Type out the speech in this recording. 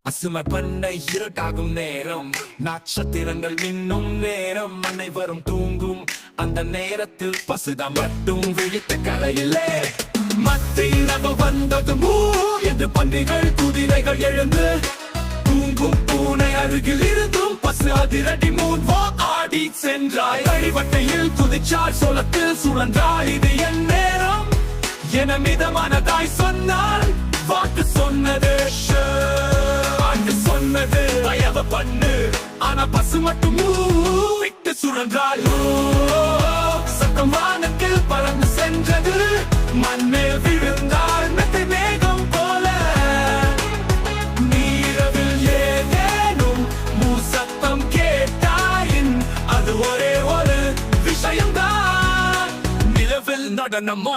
பசுமை பண்ணை இருட்டாகும் நேரம், நட்சத்திரங்கள் மின்னும் நேரம், அனைவரும் தூங்கும் அந்த நேரத்தில் பசுதான் மட்டும் விழித்த கலையிலே. மத்திரவு வந்தது என்று பன்றிகள் குதிரைகள் எழுந்து, தூங்கும் பூனை அருகில் இருந்தும் பசு அதிரடி மூன்வா ஆடி சென்றாய். வழிவட்டையில் குதிச்சால் சொலத்தில் சுழன்றாள். இது என் நேரம் என மிதமானதாய் சொன்னாள். வாட்டு சொன்னது ஆட்டு சொன்னது தயவு பண்ணு, ஆனா பசு மட்டும் விட்டு சுழன்றாள். சத்தம் வானத்தில் பறந்து சென்றது, மண்மேல் விழுந்தாள் மெத்தை மேகம் போல. நீரவில் ஏதேனும் சத்தம் கேட்டாயின் அது ஒரே ஒரு விஷயம்தான். நிலவில் நடனம்